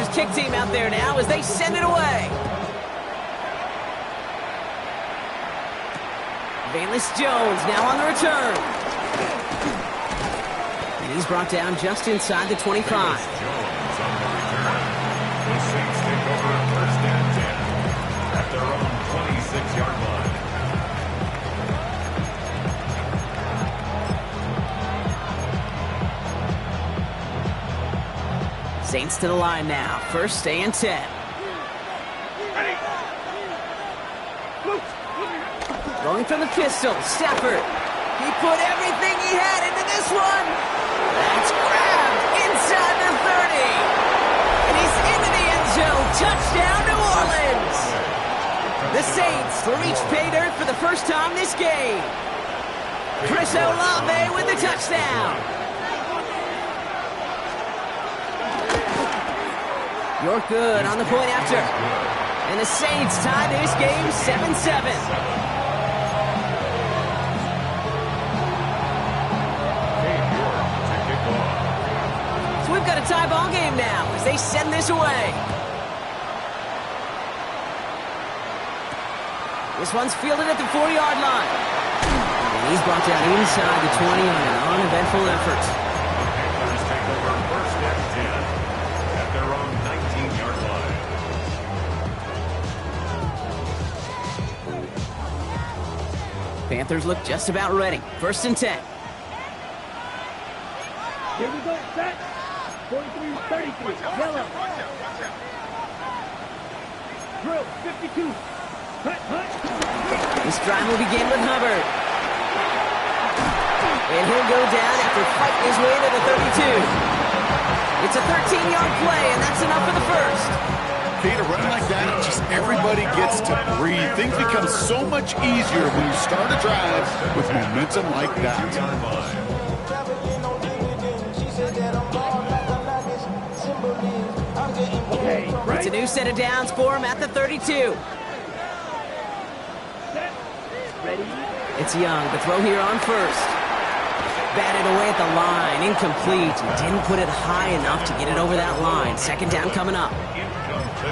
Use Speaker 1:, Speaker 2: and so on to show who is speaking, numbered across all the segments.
Speaker 1: Panthers kick team out there now as they send it away. Valus Jones now on the return. And he's brought down just inside the 25.
Speaker 2: Jones on the return. The Saints take over at first and 10 at their own 26-yard line.
Speaker 1: Saints to the line now. First and 10. Going from the pistol, Stafford. He put everything he had into this one. That's grabbed inside the 30. And he's into the end zone. Touchdown, New Orleans. The Saints will reach pay dirt for the first time this game. Chris Olave with the touchdown. You're good on the point after. And the Saints tie this game 7-7. So we've got a tie ball game now as they send this away. This one's fielded at the 4-yard line. And he's brought down inside the 20 on an uneventful effort.
Speaker 2: Panthers take over first and 10 at their own 19-yard line.
Speaker 1: Panthers look just about ready. First and 10.
Speaker 3: Here we go, set. 43-33, yellow. Drill, 52.
Speaker 1: This drive will begin with Hubbard. And he'll go down after fighting his way to the 32. It's a 13-yard play, and that's enough for the first.
Speaker 4: Kate, a run like that, just everybody gets to breathe. Things become so much easier when you start a drive with momentum like that.
Speaker 1: It's a new set of downs for him at the 32. It's Young, the throw here on first. Batted away at the line, incomplete. He didn't put it high enough to get it over that line. Second down coming up.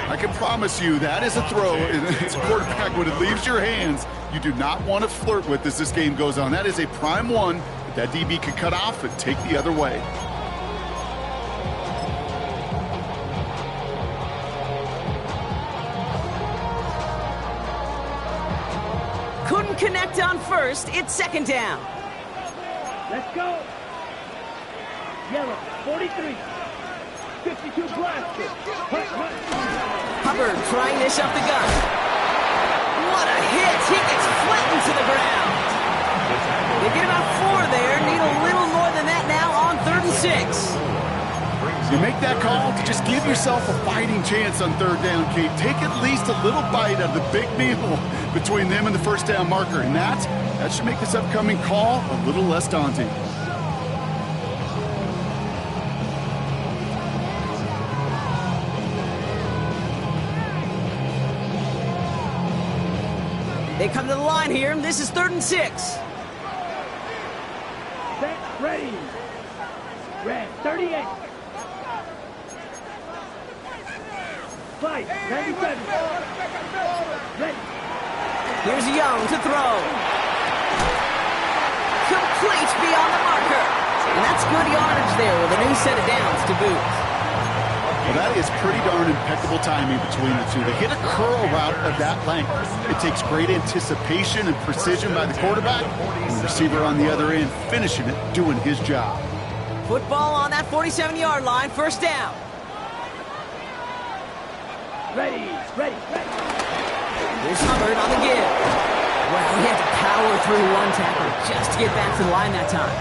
Speaker 4: I can promise you that is a throw. It's a quarterback when it leaves your hands. You do not want to flirt with as this game goes on. That is a prime one that DB could cut off and take the other way.
Speaker 1: Couldn't connect on first. It's second down.
Speaker 3: Let's go. Yellow, 43. 52 blaster.
Speaker 1: Hubbard trying to shove the gun. What a hit. He gets flattened to the ground. They get about 4 there. Need a little more than that now on 3rd and 6.
Speaker 4: You make that call to just give yourself a fighting chance on 3rd down, Kate. Take at least a little bite out of the big meal between them and the first down marker. And that should make this upcoming call a little less daunting.
Speaker 1: They come to the line here, and this is 3rd and 6.
Speaker 3: Set, ready. Red, 38. Fight, 97. Ready.
Speaker 1: Here's Young to throw. Complete beyond the marker. And that's good yardage there with a new set of downs to boot.
Speaker 4: Well, that is pretty darn impeccable timing between the two. They hit a curl route of that length. It takes great anticipation and precision by the quarterback, and the receiver on the other end finishing it, doing his job.
Speaker 1: Football on that 47-yard line, first down.
Speaker 3: Ready, ready, ready.
Speaker 1: Here's Hubbard on the give. Well, he had to power through one tackle just to get back to the line that time.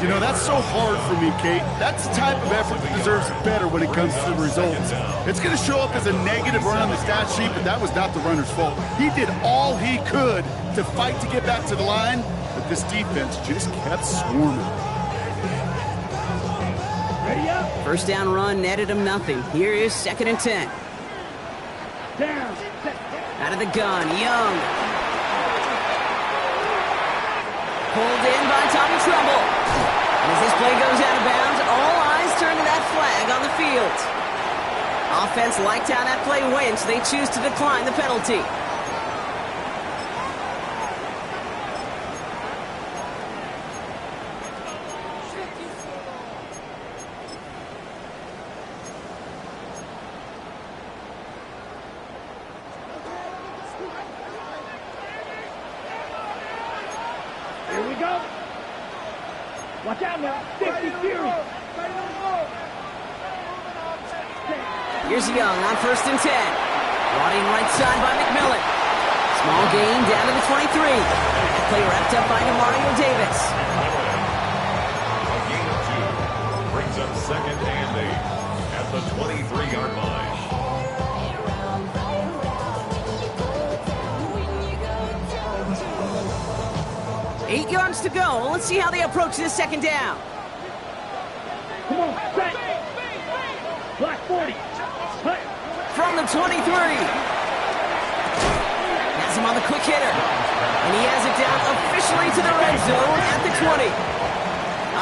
Speaker 4: You know, that's so hard for me, Kate. That's the type of effort that deserves better when it comes to the results. It's going to show up as a negative run on the stat sheet, but that was not the runner's fault. He did all he could to fight to get back to the line, but this defense just kept swarming.
Speaker 3: Ready up.
Speaker 1: First down run netted him nothing. Here is 2nd and 10.
Speaker 3: Down.
Speaker 1: Out of the gun, Young. Pulled in by Tommy Trumbull. And as this play goes out of bounds, all eyes turn to that flag on the field. defense liked how that play went, so they choose to decline the penalty.
Speaker 3: Here we go. Watch out now. 50 Fury.
Speaker 1: Here's Young on 1st and 10. Brought in right side by McMillan. Small gain down to the 23. Play wrapped up by Mario Davis.
Speaker 2: A gain of 2 brings up 2nd and 8 at the 23-yard line.
Speaker 1: Eight yards to go. Let's see how they approach this 2nd down.
Speaker 3: Come on, set. Black 40. Cut.
Speaker 1: From the 23. Has him on the quick hitter. And he has it down officially to the red zone at the 20.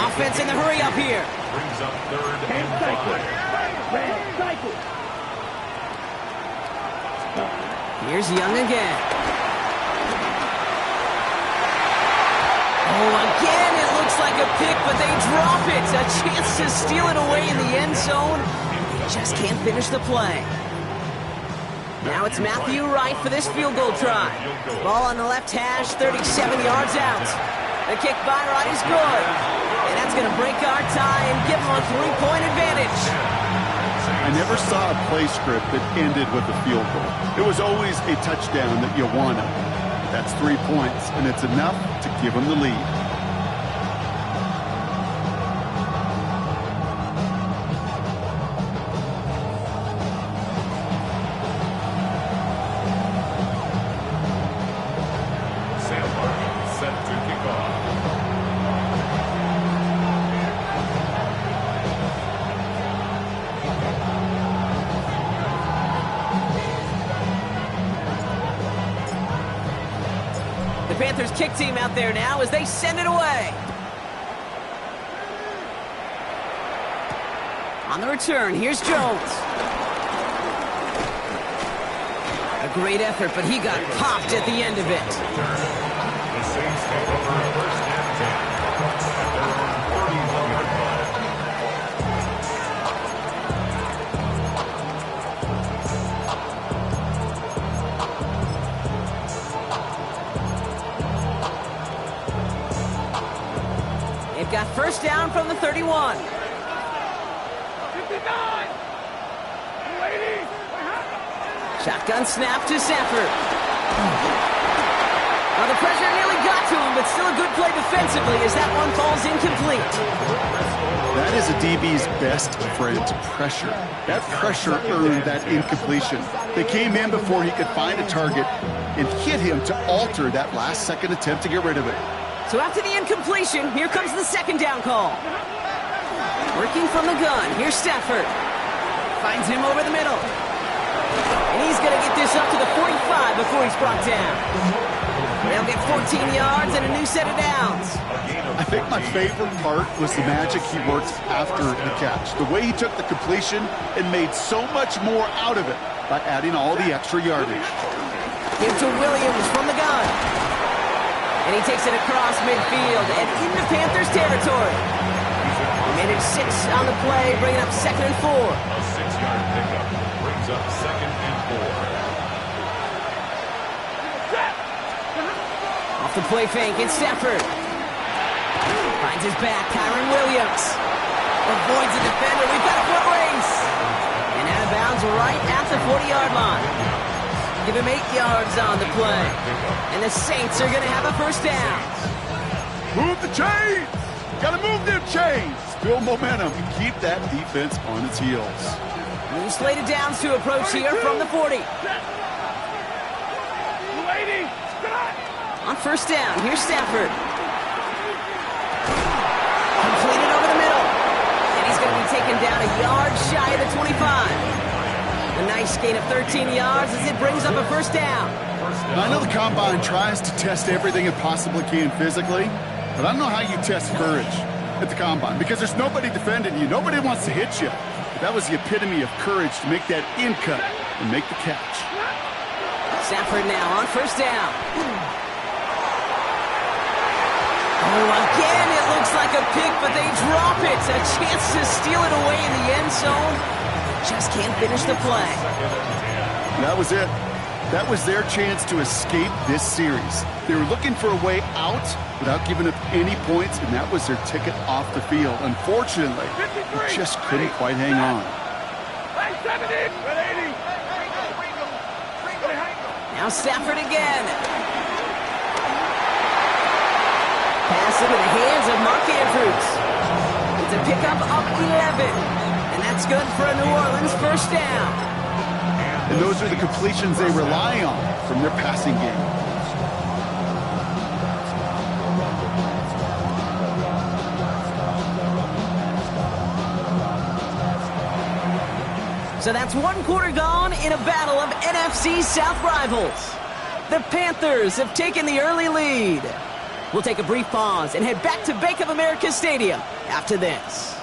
Speaker 1: Offense in the hurry up here.
Speaker 2: Brings up 3rd
Speaker 3: And
Speaker 2: and
Speaker 3: cycle.
Speaker 2: 5.
Speaker 3: Red cycle.
Speaker 1: Here's Young again. Oh, again, it looks like a pick, but they drop it. A chance to steal it away in the end zone. Just can't finish the play. Now it's Matthew Wright for this field goal try. Ball on the left hash, 37 yards out. The kick by Wright is good. And that's going to break our tie and give them a 3-point advantage.
Speaker 4: I never saw a play script that ended with a field goal. It was always a touchdown that you wanted. That's 3 points, and it's enough to give them the lead.
Speaker 2: Set to kick off.
Speaker 1: The Panthers kick team out there now as they send it away. On the return, here's Jones. A great effort, but he got popped at the end of it.
Speaker 2: The Saints take over 1st and 10 at their own 41-yard line.
Speaker 1: They've got 1st down from the 31.
Speaker 3: 59. Ladies.
Speaker 1: Shotgun snap to Stafford. Now the pressure nearly got to him, but still a good play defensively as that one falls incomplete.
Speaker 4: That is a DB's best friend, pressure. That pressure earned that incompletion. They came in before he could find a target and hit him to alter that last-second attempt to get rid of it.
Speaker 1: So after the incompletion, here comes the 2nd down call. Working from the gun, here's Stafford. Finds him over the middle. And he's going to get this up to the 45 before he's brought down. They'll get 14 yards and a new set of downs.
Speaker 4: I think my favorite part was the magic he worked after the catch. The way he took the completion and made so much more out of it by adding all the extra yardage.
Speaker 1: Give to Williams from the gun. And he takes it across midfield and into Panthers territory. Minute 6 on the play, bringing up 2nd and 4.
Speaker 2: A 6-yard pickup brings up 2nd and 4.
Speaker 1: Off the play fake, it's Stafford. Finds his back, Kyron Williams. Avoids the defender, we've got a foot race. And out of bounds right at the 40-yard line. Give him 8 yards on the play. And the Saints are going to have a 1st down.
Speaker 4: Move the chains! Gotta move them chains! Build momentum and keep that defense on its heels.
Speaker 1: New slated downs to approach here from the 40.
Speaker 3: Ladies.
Speaker 1: On 1st down, here's Stafford. Completed over the middle. And he's going to be taken down a yard shy of the 25. A nice gain of 13 yards as it brings up a 1st down.
Speaker 4: I know the Combine tries to test everything it possibly can physically, but I don't know how you test courage at the Combine because there's nobody defending you. Nobody wants to hit you. That was the epitome of courage to make that in cut and make the catch.
Speaker 1: Stafford now on first down. Oh, again, it looks like a pick, but they drop it. A chance to steal it away in the end zone. Just can't finish the play.
Speaker 4: That was it. That was their chance to escape this series. They were looking for a way out without giving up any points, and that was their ticket off the field. Unfortunately, they just couldn't quite hang on.
Speaker 1: Now Stafford again. Pass into the hands of Mark Andrews. It's a pickup of 11. And that's good for a New Orleans first down.
Speaker 4: And those are the completions they rely on from their passing game.
Speaker 1: So that's one quarter gone in a battle of NFC South rivals. The Panthers have taken the early lead. We'll take a brief pause and head back to Bank of America Stadium after this.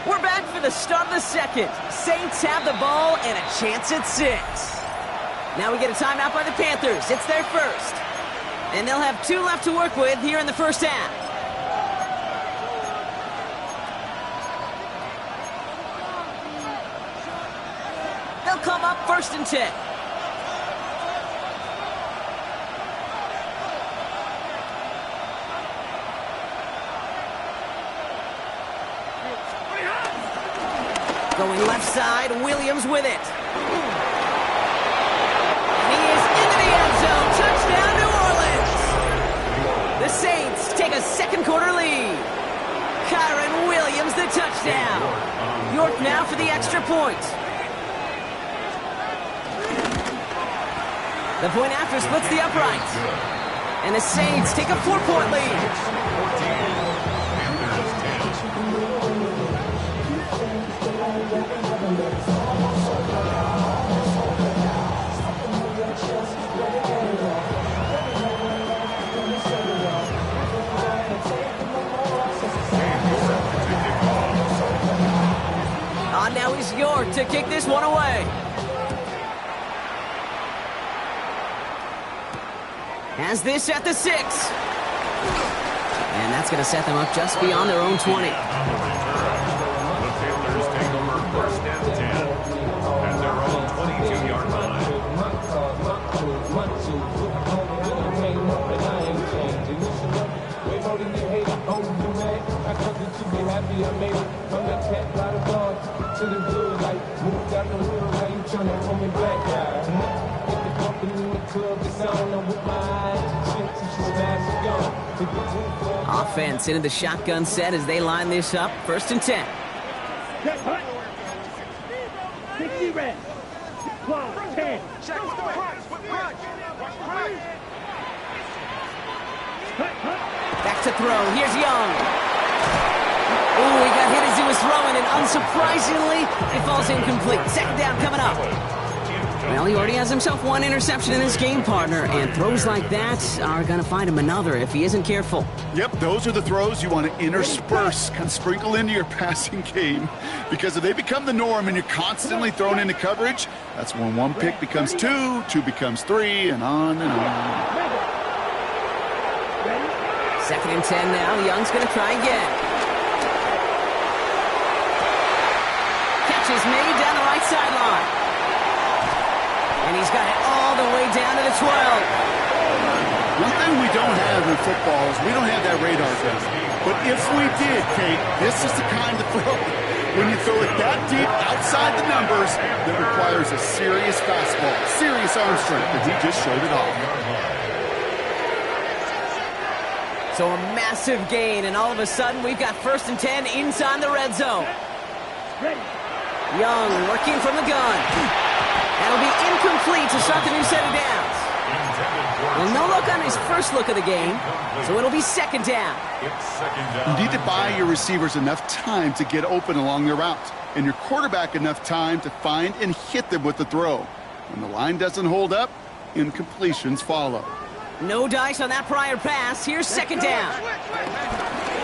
Speaker 1: We're back for the start of the second. Saints have the ball and a chance at 6. Now we get a timeout by the Panthers. It's their first. And they'll have 2 left to work with here in the first half. They'll come up first and 10. Going left side, Williams with it. And he is into the end zone. Touchdown, New Orleans. The Saints take a second quarter lead. Kyron Williams, the touchdown. York now for the extra point. The point after splits the uprights. And the Saints take a 4-point lead. Now he's York to kick this one away. Has this at the 6. And that's going to set them up just beyond their own 20.
Speaker 2: The Panthers take over first and 10 at their own 22-yard line.
Speaker 1: Offense into the shotgun set as they line this up. First and 10.
Speaker 3: 60 red. 12, 10.
Speaker 1: Back to throw. Here's Young. Oh, he got hit as he was throwing, and unsurprisingly, it falls incomplete. Second down coming up. Well, he already has himself one interception in his game, partner, and throws like that are going to find him another if he isn't careful.
Speaker 4: Yep, those are the throws you want to intersperse, kind of sprinkle into your passing game, because if they become the norm and you're constantly thrown into coverage, that's when one pick becomes 2, 2 becomes 3, and on and on.
Speaker 1: Second and 10 now. Young's going to try again. Catch is made down the right sideline. And he's got it all the way down to the 12.
Speaker 4: One thing we don't have in football is we don't have that radar gun. But if we did, Kate, this is the kind of throw. When you throw it that deep outside the numbers, that requires a serious fastball, serious arm strength, and he just showed it off.
Speaker 1: So a massive gain, and all of a sudden we've got first and 10 inside the red zone. Young working from the gun. That'll be incomplete to start the new set of downs. Well, no look on his first look of the game, so it'll be second down.
Speaker 4: You need to buy your receivers enough time to get open along their route, and your quarterback enough time to find and hit them with the throw. When the line doesn't hold up, incompletions follow.
Speaker 1: No dice on that prior pass. Here's second down.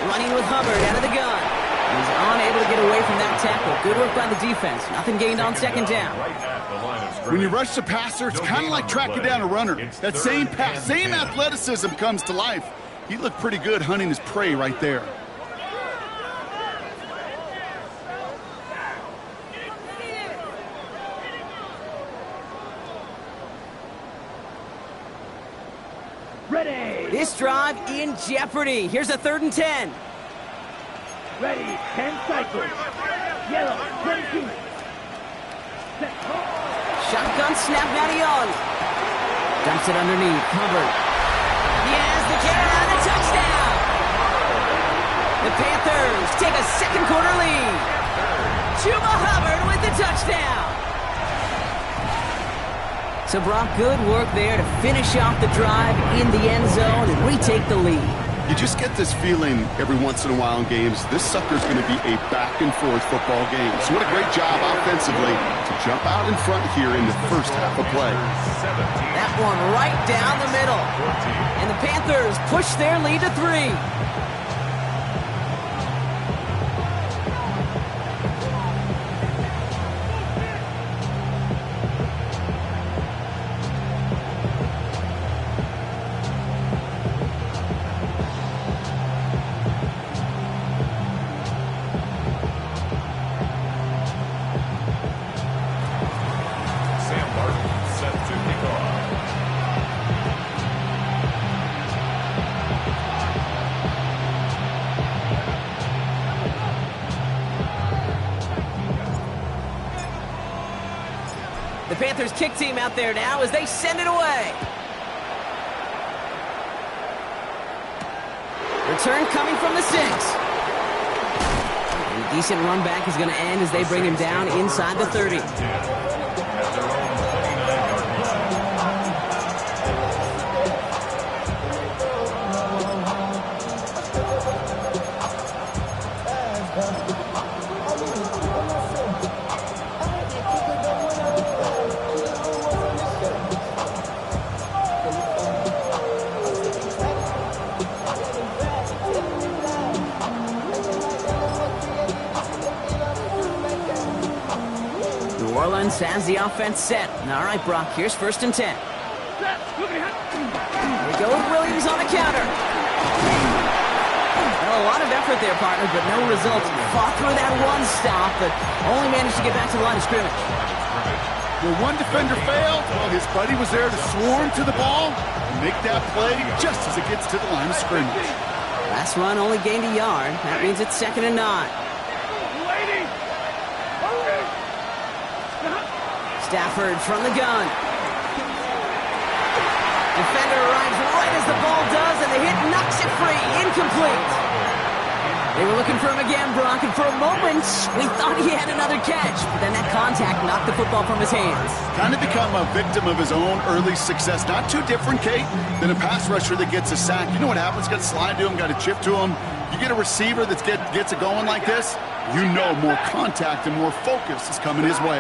Speaker 1: Running with Hubbard out of the gun. He's unable Good work by the defense. Nothing gained on second down.
Speaker 2: Right at the line of scrimmage.
Speaker 4: When you rush the passer, it's kind of like tracking down a runner. That same pass, same athleticism comes to life. He looked pretty good hunting his prey right there.
Speaker 3: Ready.
Speaker 1: This drive in jeopardy. Here's a 3rd and 10.
Speaker 3: Ready. 10 cycles. Yellow. 22. Set.
Speaker 1: Shotgun snap, now to Young. Dumps it underneath, covered. He has the carry on a touchdown. The Panthers take a second quarter lead. Chuba Hubbard with the touchdown. So Brock, good work there to finish off the drive in the end zone and retake the lead.
Speaker 4: You just get this feeling every once in a while in games, this sucker's going to be a back-and-forth football game. So what a great job offensively to jump out in front here in the first half of play.
Speaker 1: That one right down the middle. And the Panthers push their lead to 3. The Panthers kick team out there now as they send it away. Return coming from the 6. A decent run back is going to end as they bring him down inside the 30. New Orleans has the offense set. All right, Brock, here's 1st and 10. Here we go with Williams on the counter. Well, a lot of effort there, partner, but no results. Fought through that one stop, but only managed to get back to the line of scrimmage.
Speaker 4: Where one defender failed, well, his buddy was there to swarm to the ball and make that play just as it gets to the line of scrimmage.
Speaker 1: Last run only gained a yard. That means it's 2nd and 9. Stafford from the gun. Defender arrives right as the ball does, and the hit knocks it free. Incomplete. They were looking for him again, Brock, and for a moment, we thought he had another catch. But then that contact knocked the football from his hands.
Speaker 4: Kind of become a victim of his own early success. Not too different, Kate, than a pass rusher that gets a sack. You know what happens? Got to slide to him, got to chip to him. You get a receiver that gets it going like this, you know more contact and more focus is coming his way.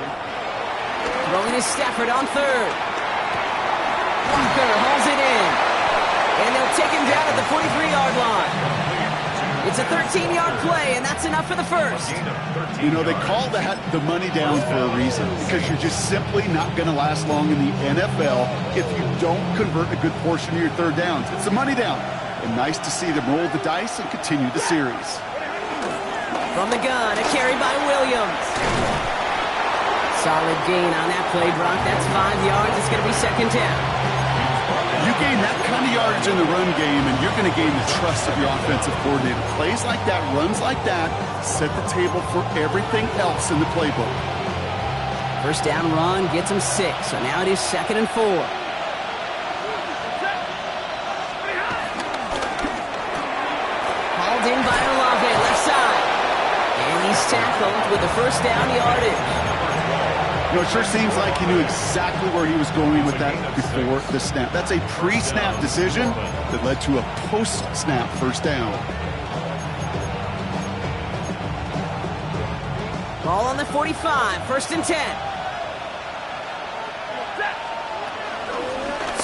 Speaker 1: Throwing is Stafford on 3rd. Walker hauls it in. And they'll take him down at the 43-yard line. It's a 13-yard play, and that's enough for the 1st.
Speaker 4: You know, they call that the money down for a reason, because you're just simply not going to last long in the NFL if you don't convert a good portion of your 3rd downs. It's the money down. And nice to see them roll the dice and continue the series.
Speaker 1: From the gun, a carry by Williams. Solid gain on that play, Brock. That's 5 yards. It's going to be 2nd down.
Speaker 4: You gain that kind of yardage in the run game, and you're going to gain the trust of your offensive coordinator. Plays like that, runs like that, set the table for everything else in the playbook.
Speaker 1: 1st down run gets him 6, so now it is 2nd and 4. Hauled in by Olave, left side. And he's tackled with the 1st down yardage.
Speaker 4: You know, it sure seems like he knew exactly where he was going with that before the snap. That's a pre-snap decision that led to a post-snap 1st down.
Speaker 1: Ball on the 45, 1st and 10.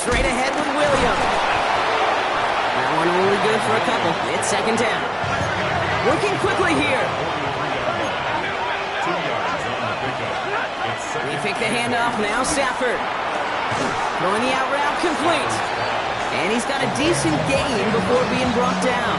Speaker 1: Straight ahead with Williams. That one only good for a couple. It's 2nd down. Working quickly here. They fake the handoff now. Stafford throwing the out route complete. And he's got a decent gain before being brought down.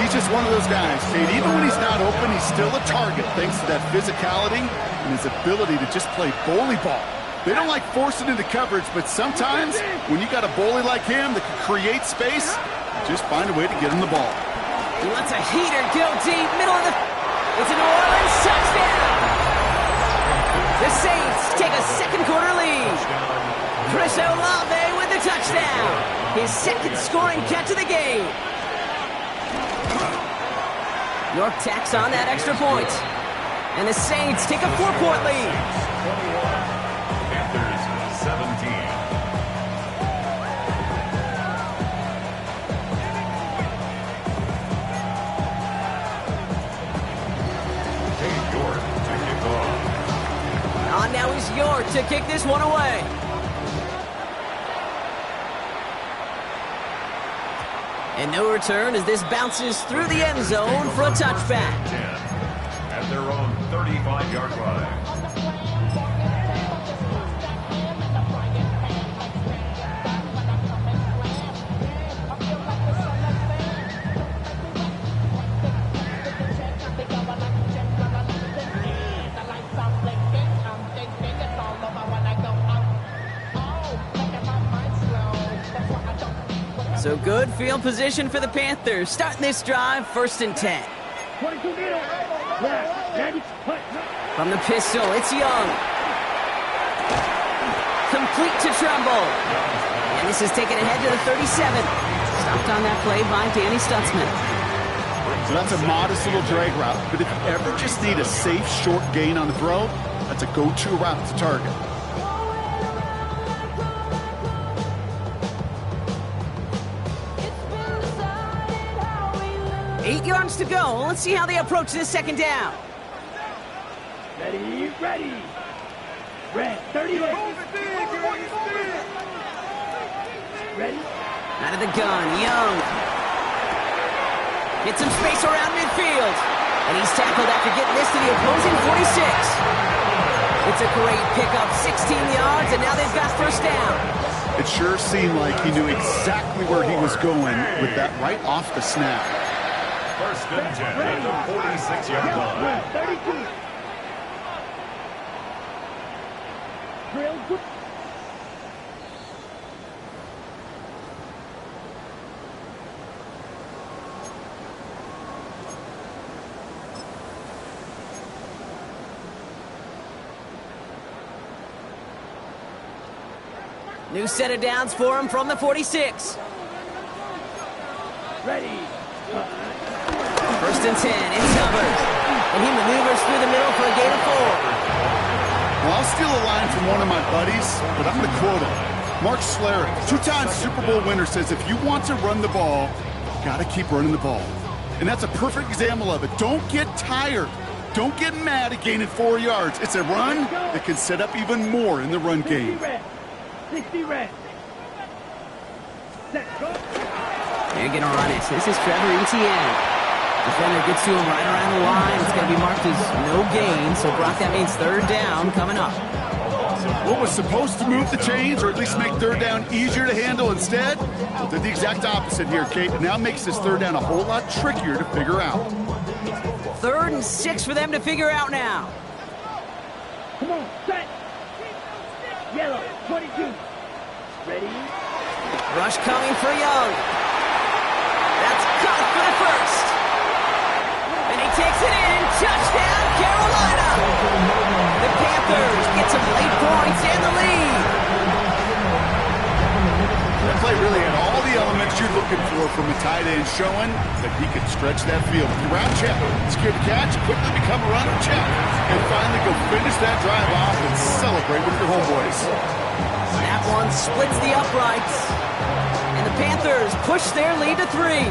Speaker 4: He's just one of those guys, Kate. Even when he's not open, he's still a target thanks to that physicality and his ability to just play bully ball. They don't like forcing into coverage, but sometimes when you got a bully like him that can create space, just find a way to get him the ball.
Speaker 1: He lets a heater go deep, middle of the... It's a New Orleans touchdown! The Saints take a second quarter lead. Chris Olave with the touchdown. His second scoring catch of the game. York tacks on that extra point. And the Saints take a 4-point lead.
Speaker 2: Panthers 17. York to kick off.
Speaker 1: On now is York to kick this one away. And no return as this bounces through the end zone for a touchback.
Speaker 2: 10 at their own 35-yard line.
Speaker 1: So good field position for the Panthers. Starting this drive, 1st and 10.
Speaker 3: 22 meters. Left. Ready. Push.
Speaker 1: From the pistol, it's Young. Complete to Trumbull. And this is taken ahead to the 37. Stopped on that play by Danny Stutzman.
Speaker 4: So that's a modest little drag route, but if you ever just need a safe, short gain on the throw, that's a go-to route to target.
Speaker 1: 8 yards to go. Let's see how they approach this second down.
Speaker 3: Ready. Ready. Red. 38. Ready.
Speaker 1: Out of the gun, Young. Gets some space around midfield. And he's tackled after getting this to the opposing 46. It's a great pickup, 16 yards, and now they've got 1st down.
Speaker 4: It sure seemed like he knew exactly where he was going with that right off the snap.
Speaker 2: 1st and 10 at the 46-yard line.
Speaker 3: 32. Drill. Good.
Speaker 1: New set of downs for him from the 46.
Speaker 3: Ready.
Speaker 1: 1st and 10, it's Hubbard. And he maneuvers through the middle for a gain of 4.
Speaker 4: Well, I'll steal a line from one of my buddies, but I'm going to quote him. Mark Schlereth, 2-time Super Bowl winner, says if you want to run the ball, you got to keep running the ball. And that's a perfect example of it. Don't get tired. Don't get mad at gaining 4 yards. It's a run that can set up even more in the run game.
Speaker 3: 60 red. Set, go.
Speaker 1: They're going to run it. This is Trevor Etienne. Defender gets to him right around the line. It's going to be marked as no gain. So, Brock, that means 3rd down coming up.
Speaker 4: What was supposed to move the chains, or at least make 3rd down easier to handle instead, well, did the exact opposite here, Kate. It now makes this 3rd down a whole lot trickier to figure out.
Speaker 1: 3rd and 6 for them to figure out now.
Speaker 3: Come on, set. Yellow, 22. Ready.
Speaker 1: Rush coming for Young. That's caught for the 1st. And he takes it in. Touchdown, Carolina. The Panthers get some late points and the lead.
Speaker 4: That play really had all the elements you're looking for from a tight end, showing that he can stretch that field. Round check, secure the catch, quickly become a runner, check, and finally go finish that drive off and celebrate with your homeboys.
Speaker 1: That one splits the uprights. And the Panthers push their lead to 3.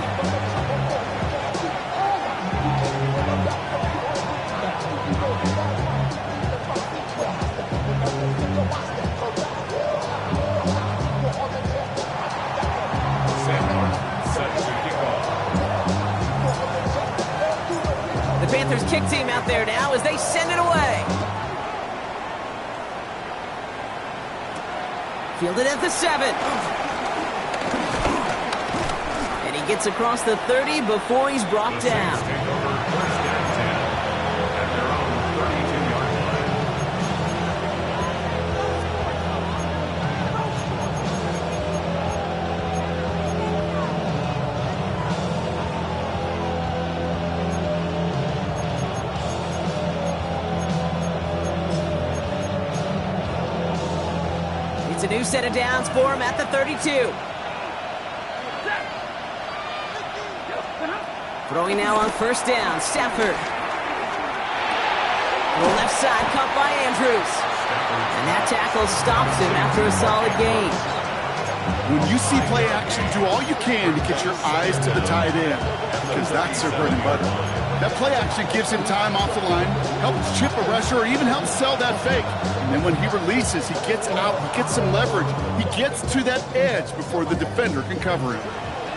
Speaker 1: The Panthers kick team out there now as they send it away. Fielded at the 7. And he gets across the 30 before he's brought down.
Speaker 2: Take over first and 10 at their own 32-yard line.
Speaker 1: It's a new set of downs for him at the 32. Throwing now on first down, Stafford. The left side caught by Andrews. And that tackle stops him after a solid gain.
Speaker 4: When you see play action, do all you can to get your eyes to the tight end, because that's their bread and butter. That play action gives him time off the line, helps chip a rusher, or even helps sell that fake. And then when he releases, he gets out, he gets some leverage. He gets to that edge before the defender can cover him.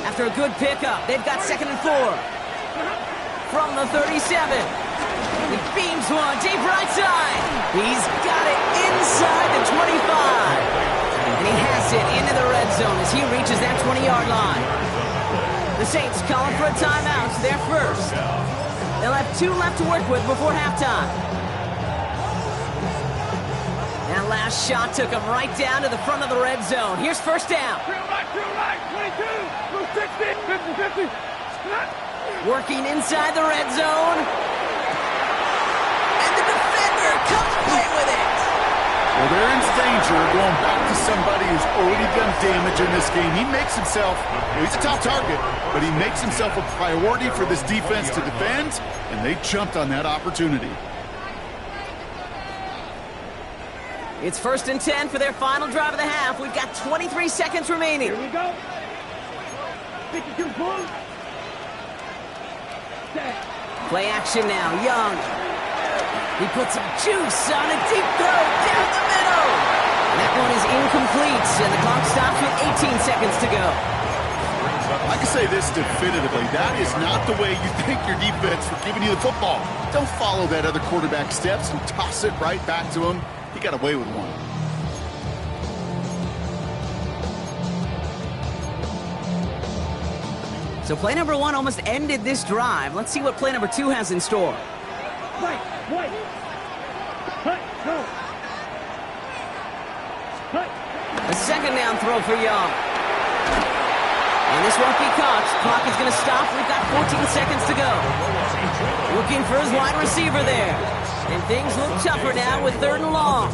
Speaker 1: After a good pickup, they've got 2nd and 4. From the 37. He beams one deep right side. He's got it inside the 25. And he has it into the red zone as he reaches that 20-yard line. The Saints calling for a timeout. They're first. They'll have 2 left to work with before halftime. That last shot took him right down to the front of the red zone. Here's first down.
Speaker 3: 22, 50, 50.
Speaker 1: Working inside the red zone. And the defender comes away with it.
Speaker 4: Well, they're in danger of going back to somebody who's already done damage in this game. He makes himself, he's a top target, but he makes himself a priority for this defense to defend, and they jumped on that opportunity.
Speaker 1: It's 1st and 10 for their final drive of the half. We've got 23 seconds remaining.
Speaker 3: Here we go. 52 points.
Speaker 1: Play action now, Young. He puts some juice on a deep throw down the middle. And that one is incomplete, and the clock stops with 18 seconds to go.
Speaker 4: I can say this definitively. That is not the way you thank your defense for giving you the football. Don't follow that other quarterback steps and toss it right back to him. He got away with one.
Speaker 1: So play number 1 almost ended this drive. Let's see what play number 2 has in store.
Speaker 3: Right. Go.
Speaker 1: A 2nd down throw for Young. And this won't be caught. Clock is going to stop. We've got 14 seconds to go. Looking for his wide receiver there. And things look tougher now with 3rd and long.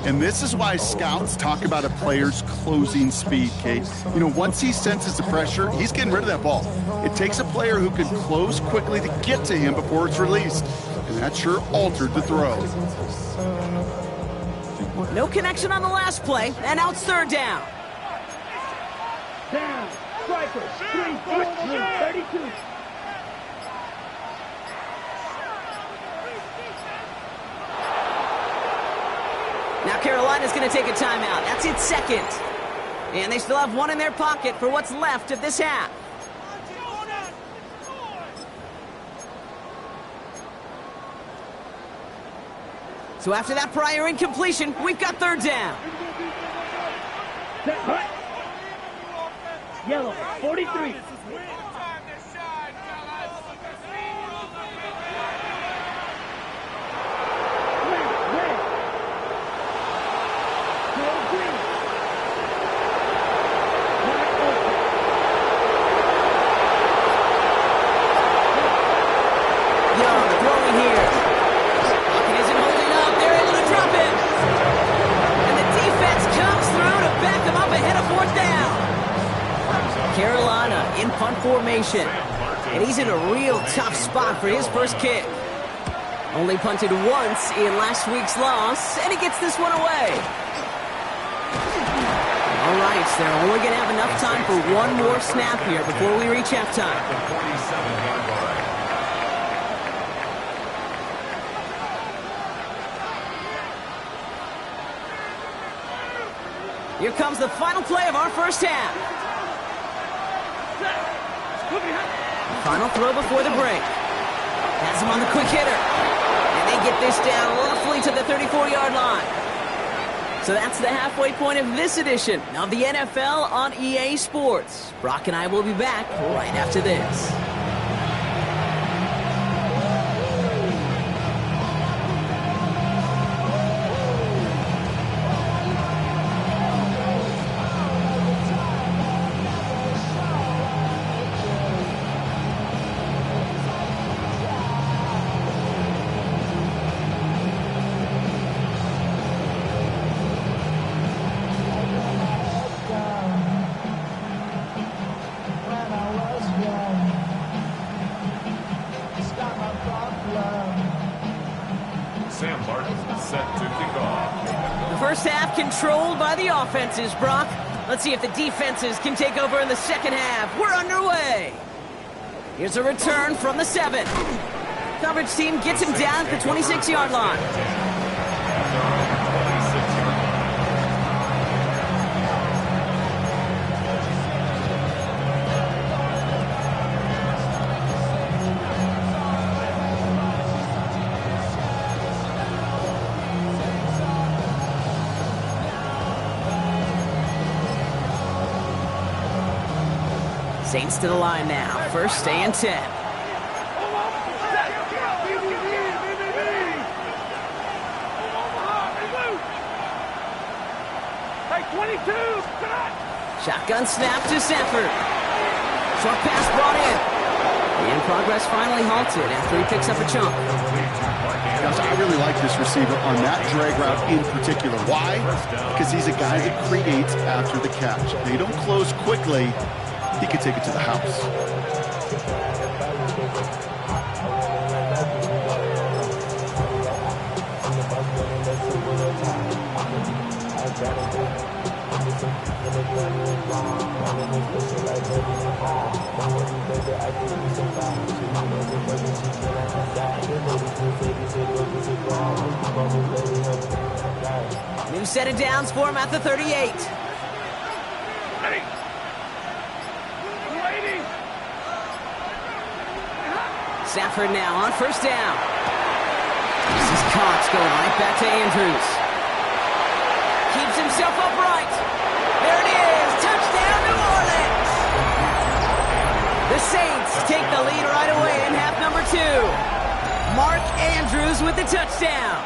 Speaker 4: And this is why scouts talk about a player's closing speed, Kate. You know, once he senses the pressure, he's getting rid of that ball. It takes a player who can close quickly to get to him before it's released. And that sure altered the throw.
Speaker 1: No connection on the last play, and now it's 3rd down.
Speaker 3: Down. Striker. 32.
Speaker 1: Now Carolina's going to take a timeout. That's its 2nd. And they still have 1 in their pocket for what's left of this half. So after that prior incompletion, we've got 3rd down.
Speaker 3: Yellow. 43.
Speaker 1: Formation. And he's in a real tough spot for his first kick. Only punted once in last week's loss, and he gets this one away. All right, so they're only going to have enough time for 1 more snap here before we reach halftime. Here comes the final play of our first half. Final throw before the break. Has him on the quick hitter. And they get this down roughly to the 34-yard line. So that's the halfway point of this edition of the NFL on EA Sports. Brock and I will be back right after this. First half controlled by the offenses, Brock. Let's see if the defenses can take over in the second half. We're underway. Here's a return from the 7. Coverage team gets him down at the 26-yard line. Saints to the line now. First and 10. Shotgun snap to Sanford. Short pass brought in. And progress finally halted after he picks up a chunk.
Speaker 4: Gosh, I really like this receiver on that drag route in particular. Why? Because he's a guy that creates after the catch. They don't close quickly. He could take it to the house.
Speaker 1: New set of downs for him at the 38. Stafford now on first down. This is Cox going right back to Andrews. Keeps himself upright. There it is. Touchdown, New Orleans. The Saints take the lead right away in half number 2. Mark Andrews with the touchdown.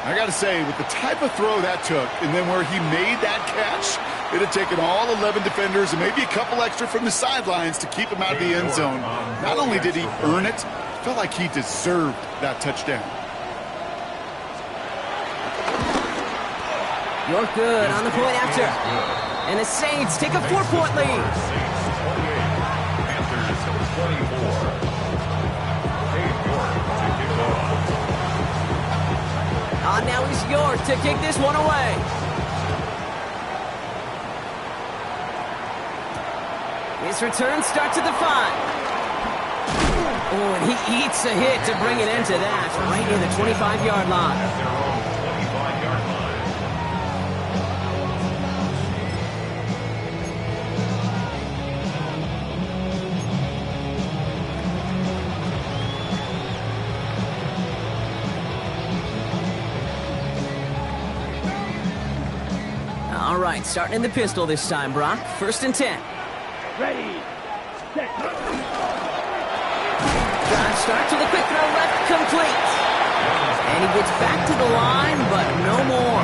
Speaker 4: I got to say, with the type of throw that took, and then where he made that catch, it had taken all 11 defenders and maybe a couple extra from the sidelines to keep him out of the end zone. Not only did he earn it, it felt like he deserved that touchdown.
Speaker 1: You're good on the point after. And the Saints take a 4-point lead.
Speaker 2: Panthers 24.
Speaker 1: Now he's York to kick this one away. His return starts at the 5. Oh, and he eats a hit to bring it into that, right near the 25-yard line.
Speaker 2: At their own 25-yard line.
Speaker 1: All right, starting in the pistol this time, Brock. First and 10.
Speaker 3: Ready, set.
Speaker 1: Drive starts with a quick throw left, complete. And he gets back to the line, but no more.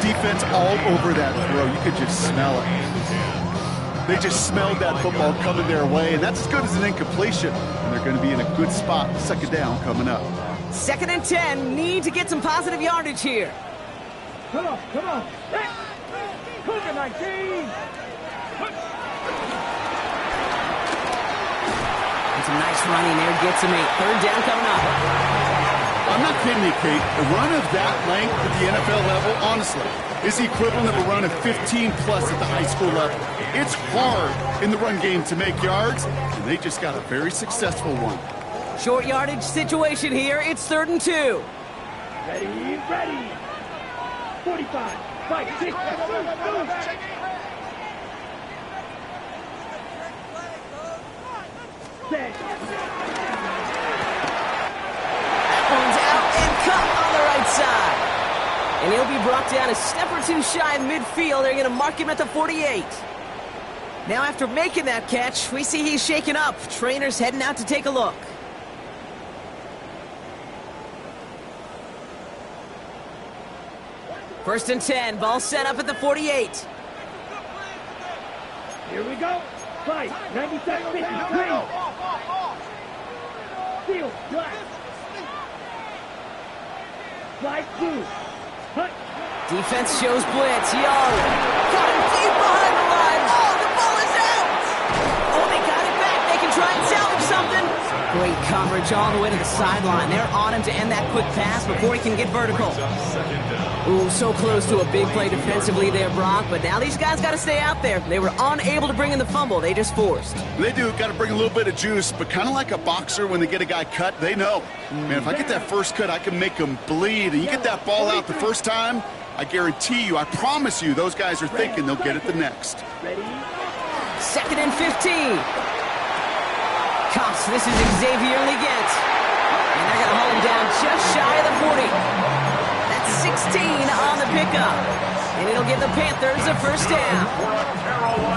Speaker 4: Defense all over that throw. You could just smell it. They just smelled that football coming their way, and that's as good as an incompletion. And they're going to be in a good spot, second down coming up.
Speaker 1: Second and 10, need to get some positive yardage here.
Speaker 3: Come on. Cougar 19.
Speaker 1: And some nice running there, gets him 8. Third down coming up.
Speaker 4: I'm not kidding you, Kate. A run of that length at the NFL level, honestly, is the equivalent of a run of 15-plus at the high school level. It's hard in the run game to make yards, and they just got a very successful one.
Speaker 1: Short yardage situation here. It's 3rd and 2.
Speaker 3: Ready. 45, 5, 6, set.
Speaker 1: That one's out and cut on the right side. And he'll be brought down a step or two shy of midfield. They're going to mark him at the 48. Now after making that catch, we see he's shaken up. Trainer's heading out to take a look. First and 10, ball set up at the 48.
Speaker 3: Here we go. Fight. 97, 50, green. Steel, black. Slide two. Hut.
Speaker 1: Defense shows blitz. Young. Caught him deep behind the line. Oh, the ball is out. Oh, they got it back. They can try and salvage something. Great coverage all the way to the sideline. They're on him to end that quick pass before he can get vertical. Ooh, so close to a big play defensively there, Brock. But now these guys got to stay out there. They were unable to bring in the fumble. They just forced.
Speaker 4: They do. Got to bring a little bit of juice, but kind of like a boxer when they get a guy cut, they know. Man, if I get that first cut, I can make them bleed. And you get that ball out the first time, I guarantee you, I promise you, those guys are thinking they'll get it the next.
Speaker 3: Ready?
Speaker 1: Second and 15. Cops, this is Xavier Leggett. And they're going to hold him down just shy of the 40. That's 16 on the pickup. And it'll give the Panthers a first down.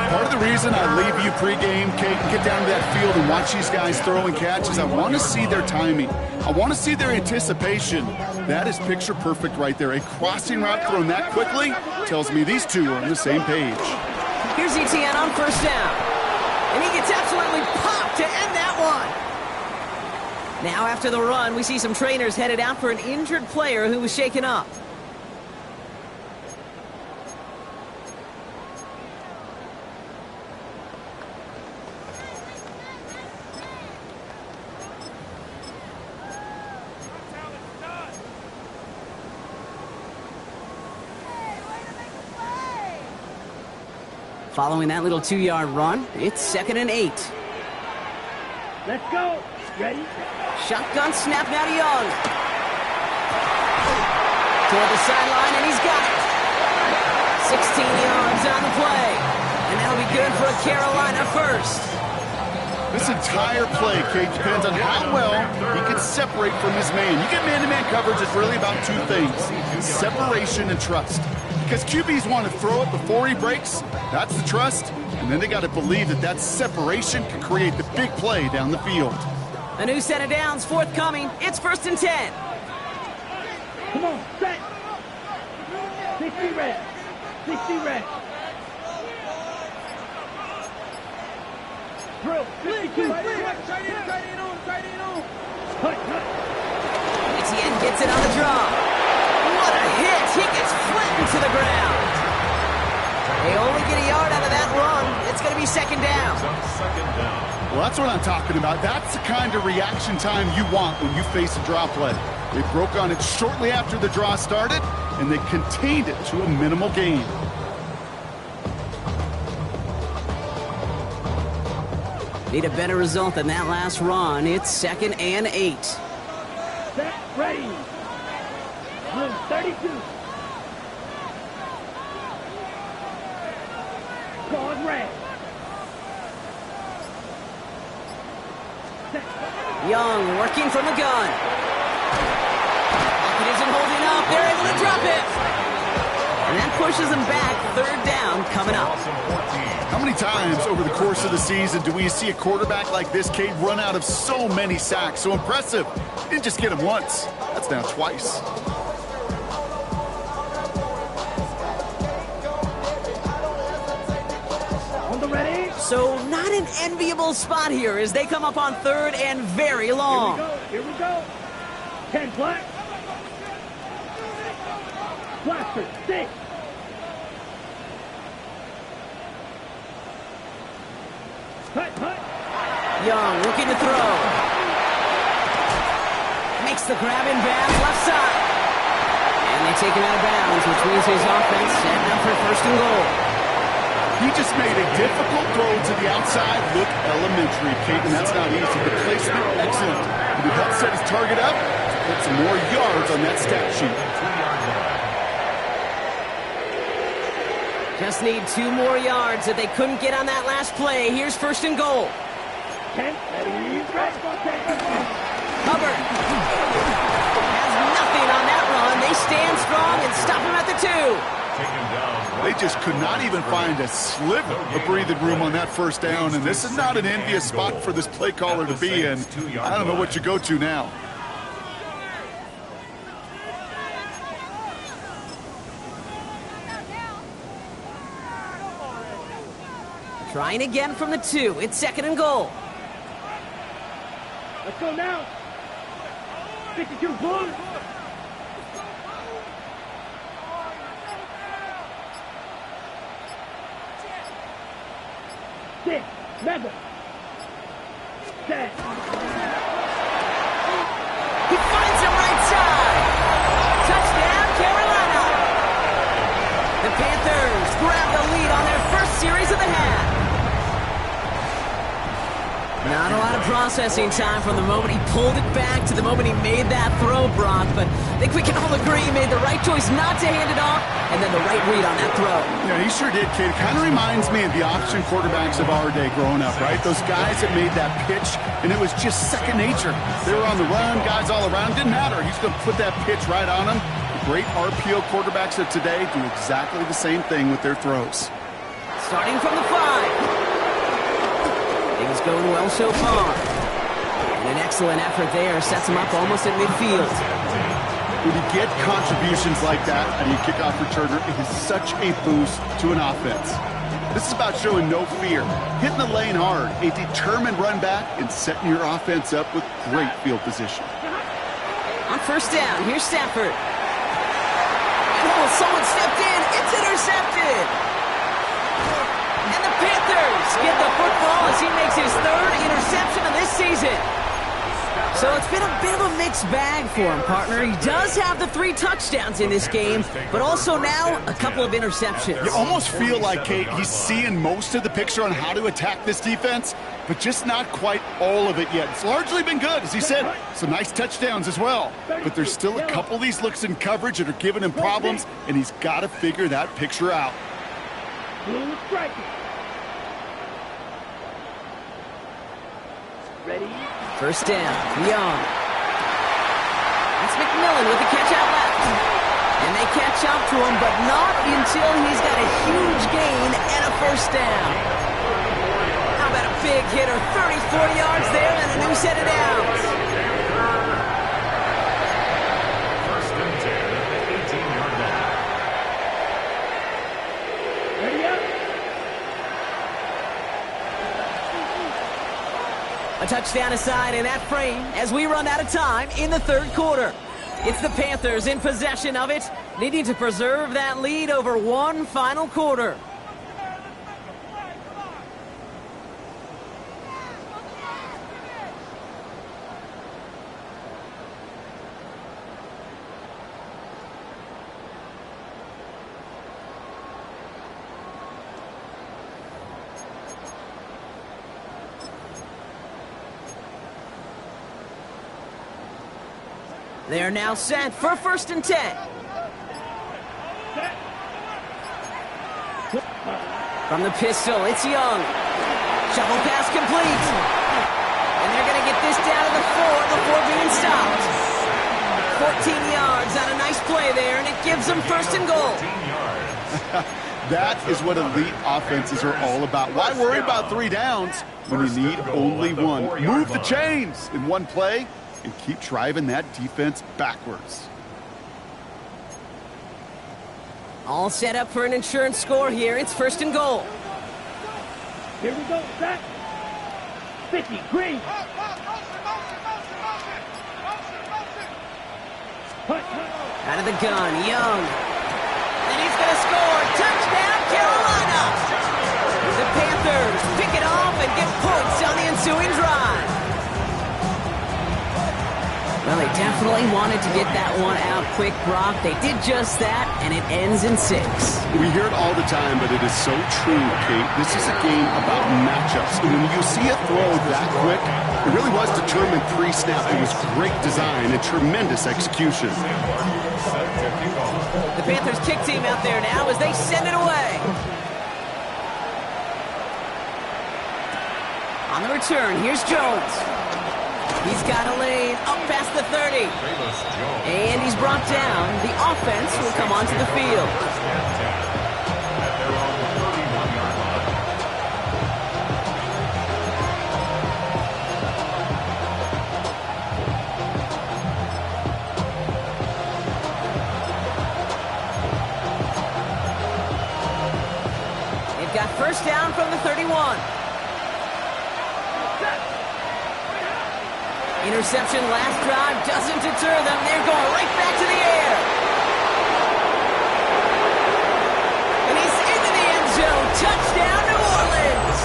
Speaker 4: Part of the reason I leave you pregame, Kate, and get down to that field and watch these guys throw and catch is I want to see their timing. I want to see their anticipation. That is picture perfect right there. A crossing route thrown that quickly tells me these two are on the same page.
Speaker 1: Here's ETN on first down. And he gets absolutely popped to end that one. Now after the run, we see some trainers headed out for an injured player who was shaken up. Following that little 2-yard run, it's 2nd and 8.
Speaker 3: Let's go. Ready?
Speaker 1: Shotgun snap now to Young. Toward the sideline, and he's got it. 16 yards on the play. And that'll be good for a Carolina first.
Speaker 4: This entire play, Kate, depends on how well he can separate from his man. You get man-to-man coverage, it's really about two things: separation and trust. Because QBs want to throw it before he breaks, that's the trust, and then they got to believe that that separation can create the big play down the field.
Speaker 1: A new set of downs forthcoming. It's 1st and 10.
Speaker 3: Come on, set. 60 red. 60 red. Drill. 52. Tight end on. Cut.
Speaker 1: ETN gets it on the draw. What a hit! He gets flattened to the ground. They only get a yard out of that run. It's going to be 2nd down.
Speaker 4: Well, that's what I'm talking about. That's the kind of reaction time you want when you face a draw play. They broke on it shortly after the draw started, and they contained it to a minimal gain.
Speaker 1: Need a better result than that last run. It's 2nd and 8.
Speaker 3: Set. Ready. Blue 32. Guard red.
Speaker 1: Young working from the gun. It isn't holding up. They're able to drop it. And that pushes them back. 3rd down coming up.
Speaker 4: How many times over the course of the season do we see a quarterback like this, Kate, run out of so many sacks? So impressive. Didn't just get him once. That's now twice.
Speaker 1: So not an enviable spot here as they come up on 3rd and very long.
Speaker 3: Here we go. 10 black. Blaster, 6. Hut.
Speaker 1: Young looking to throw. Makes the grab in bounds left side. And they take him out of bounds, which means his offense setting up for 1st and goal.
Speaker 4: He just made a difficult throw to the outside look elementary, Kate, and that's not easy. The placement, excellent. But he helped set his target up to put some more yards on that stat sheet.
Speaker 1: Just need 2 more yards that they couldn't get on that last play. Here's 1st and goal.
Speaker 3: Hubbard
Speaker 1: has nothing on that run. They stand strong and stop him at the 2.
Speaker 4: They just could not even find a sliver of breathing room on that first down, and this is not an envious spot for this play caller to be in. I don't know what you go to now.
Speaker 1: Trying again from the 2. It's 2nd and goal.
Speaker 3: Let's go now. 52 Bulls. Six. Mega. Set.
Speaker 1: He finds him right side. Touchdown, Carolina. The Panthers grab the lead on their first series of the half. Not a lot of processing time from the moment he pulled it back to the moment he made that throw, Brock. But I think we can all agree he made the right choice not to hand it off, and then the right read on that throw.
Speaker 4: Yeah, he sure did, kid. Kind of reminds me of the option quarterbacks of our day growing up, right? Those guys that made that pitch, and it was just second nature. They were on the run, guys all around. Didn't matter. He's going to put that pitch right on them. The great RPO quarterbacks of today do exactly the same thing with their throws.
Speaker 1: Starting from the 5. Things going well so far. And an excellent effort there sets him up almost at midfield.
Speaker 4: When you get contributions like that out of your kickoff returner, it is such a boost to an offense. This is about showing no fear, hitting the lane hard, a determined run back, and setting your offense up with great field position.
Speaker 1: On first down, here's Stafford. Oh, someone stepped in. It's intercepted. And the Panthers get the football as he makes his 3rd interception of this season. So it's been a bit of a mixed bag for him, partner. He does have the 3 touchdowns in this game, but also now a couple of interceptions.
Speaker 4: You almost feel like, Kate, he's seeing most of the picture on how to attack this defense, but just not quite all of it yet. It's largely been good, as he said. Some nice touchdowns as well. But there's still a couple of these looks in coverage that are giving him problems, and he's got to figure that picture out.
Speaker 3: Ready?
Speaker 1: First down, Young. That's McMillan with the catch out left. And they catch up to him, but not until he's got a huge gain and a first down. How about a big hitter, 34 yards there and a new set of downs.
Speaker 2: First and 10 at the 18-yard line.
Speaker 3: Ready up?
Speaker 1: A touchdown aside in that frame as we run out of time in the 3rd quarter. It's the Panthers in possession of it, needing to preserve that lead over one final quarter. They are now set for 1st and 10. From the pistol, it's Young. Shuffle pass complete. And they're going to get this down to the 4 before being stopped. 14 yards on a nice play there, and it gives them 1st and goal.
Speaker 4: That is what elite offenses are all about. Why worry about 3 downs when you need only 1? Move the chains in one play and keep driving that defense backwards.
Speaker 1: All set up for an insurance score here. It's 1st and goal.
Speaker 3: Here we go, set. 50, green.
Speaker 1: Out of the gun, Young. And he's going to score. Touchdown, Carolina! The Panthers pick it off and get points on the ensuing drive. Well, they definitely wanted to get that one out quick, Brock. They did just that, and it ends in 6.
Speaker 4: We hear it all the time, but it is so true, Kate. This is a game about matchups. And when you see a throw that quick, it really was determined pre-snap. It was great design and tremendous execution.
Speaker 1: The Panthers kick team out there now as they send it away. On the return, here's Jones. He's got a lane up past the 30. And he's brought down. The offense will come onto the field.
Speaker 2: First and 10 at their own 31-yard line.
Speaker 1: They've got first down from the 31. Interception last drive doesn't deter them. They're going right back to the air. And he's into the end zone. Touchdown, New Orleans.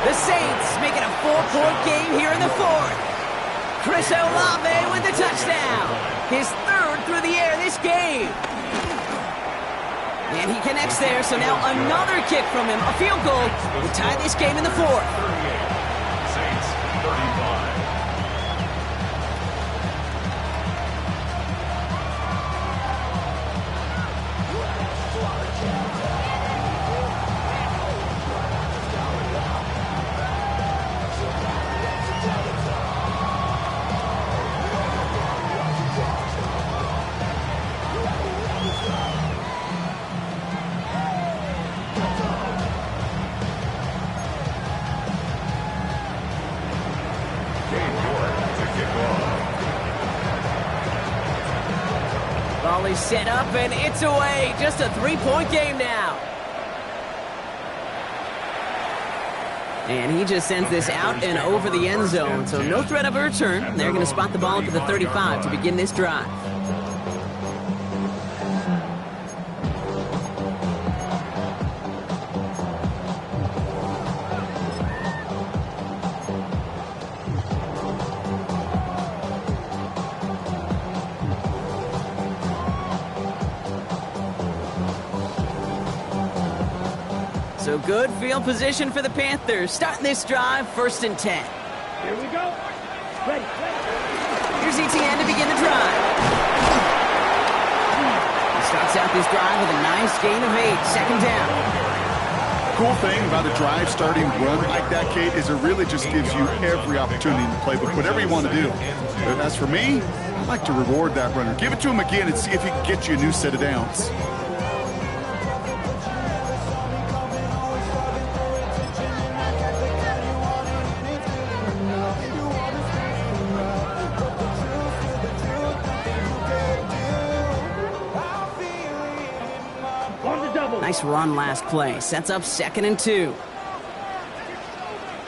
Speaker 1: The Saints make it a 4-point game here in the fourth. Chris Olave with the touchdown. His third through the air this game. And he connects there, so now another kick from him. A field goal will tie this game in the fourth.
Speaker 2: 38. Saints 35.
Speaker 1: Volley set up, and it's away. Just a 3-point game now. And he just sends this out and over the end zone, so no threat of a return. They're going to spot the ball up at the 35 to begin this drive. So good field position for the Panthers. Starting this drive, 1st and 10.
Speaker 3: Here we go. Ready.
Speaker 1: Here's ETN to begin the drive. He starts out this drive with a nice gain of 8, 2nd down.
Speaker 4: Cool thing about a drive starting run like that, Kate, is it really just gives you every opportunity in the playbook, whatever you want to do. But as for me, I like to reward that runner. Give it to him again and see if he can get you a new set of downs.
Speaker 1: Nice run last play. Sets up 2nd and 2.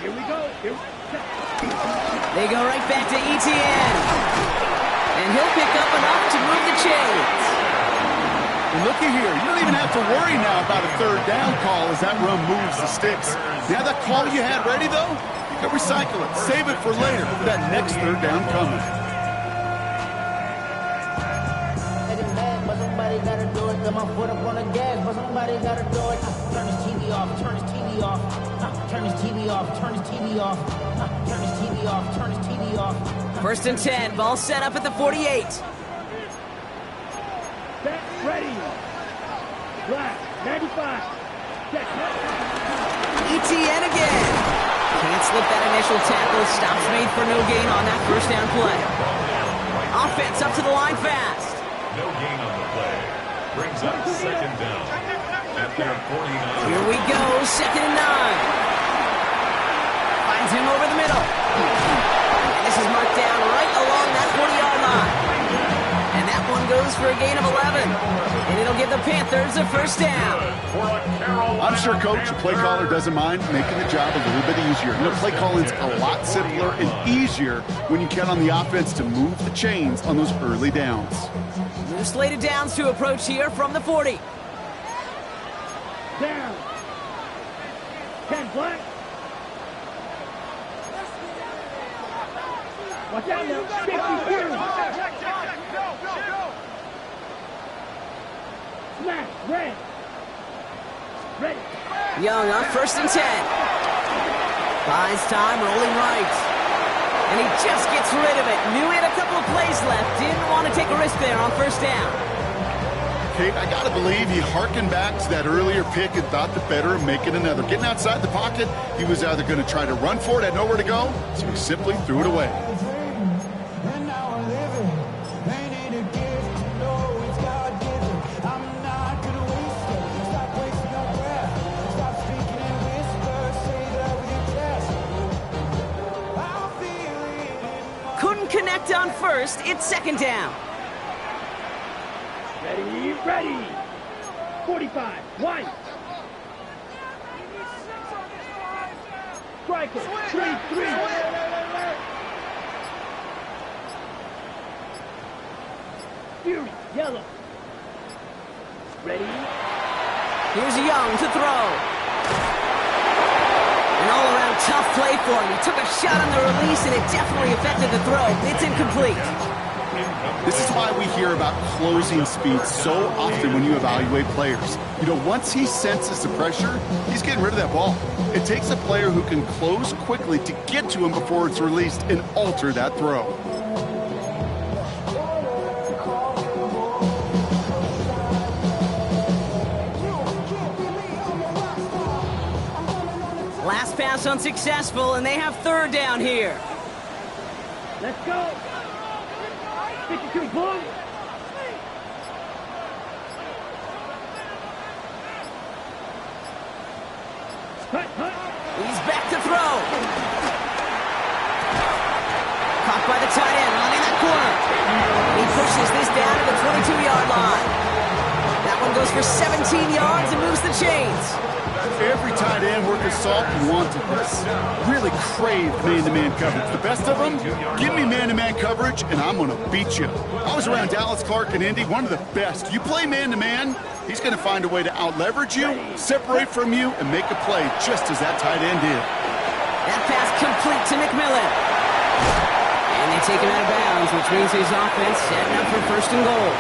Speaker 3: Here we go.
Speaker 1: They go right back to ETN. And he'll pick up enough to move the chains.
Speaker 4: And looky here. You don't even have to worry now about a 3rd down call as that run moves the sticks. Now that call you had ready, though, you can recycle it. Save it for later for that next 3rd down coming.
Speaker 5: But somebody gotta do it. Got my foot up on the gas, but somebody gotta do it. Turn his TV off, turn his TV off. Turn his TV off, turn his TV off. Turn his TV off, turn his TV off.
Speaker 1: 1st and 10, ball set up at the 48.
Speaker 3: Set, ready. Black, 95. Set.
Speaker 1: ETN again. Can't slip that initial tackle. Stops made for no gain on that 1st down play. Offense up to the line fast.
Speaker 2: No gain on the play. Brings up 2nd down at their 49.
Speaker 1: Here we go, 2nd and 9. Finds him over the middle. And this is marked down right along that 40-yard line. And that one goes for a gain of 11. And it'll give the Panthers a 1st down.
Speaker 4: I'm sure, Coach, the play caller doesn't mind making the job a little bit easier. You know, play calling's a lot simpler and easier when you count on the offense to move the chains on those early downs.
Speaker 1: New slated downs to approach here from the 40.
Speaker 3: Down. 10, Black. Watch out now. 52. Smash. Red. Ready.
Speaker 1: Young on 1st and 10. Buys time, rolling right. And he just gets rid of it. Knew he had a couple of plays left. Didn't want to take a risk there on 1st down.
Speaker 4: Kate, I gotta believe he harkened back to that earlier pick and thought the better of making another. Getting outside the pocket, he was either going to try to run for it, had nowhere to go, so he simply threw it away.
Speaker 1: Couldn't connect on first. It's second down.
Speaker 3: Ready. 45. White. Striker. 3-3. Fury. Yellow. Ready.
Speaker 1: Here's Young to throw. An all-around tough play for him. He took a shot on the release, and it definitely affected the throw. It's incomplete.
Speaker 4: This is why we hear about closing speed so often when you evaluate players. You know, once he senses the pressure, he's getting rid of that ball. It takes a player who can close quickly to get to him before it's released and alter that throw.
Speaker 1: Last pass unsuccessful, and they have third down here.
Speaker 3: Let's go. 52, boom. Hut.
Speaker 1: He's back to throw. Caught by the tight end, running that corner. He pushes this down to the 22-yard line. That one goes for 17 yards and moves the chains.
Speaker 4: Every tight end worth his salt wanted this. Really craved man-to-man coverage. The best of them, give me man-to-man coverage, and I'm going to beat you. I was around Dallas Clark and Indy, one of the best. You play man-to-man, he's going to find a way to out-leverage you, separate from you, and make a play just as that tight end did.
Speaker 1: That pass complete to McMillan. And they take him out of bounds, which means his offense setting up for first and goal.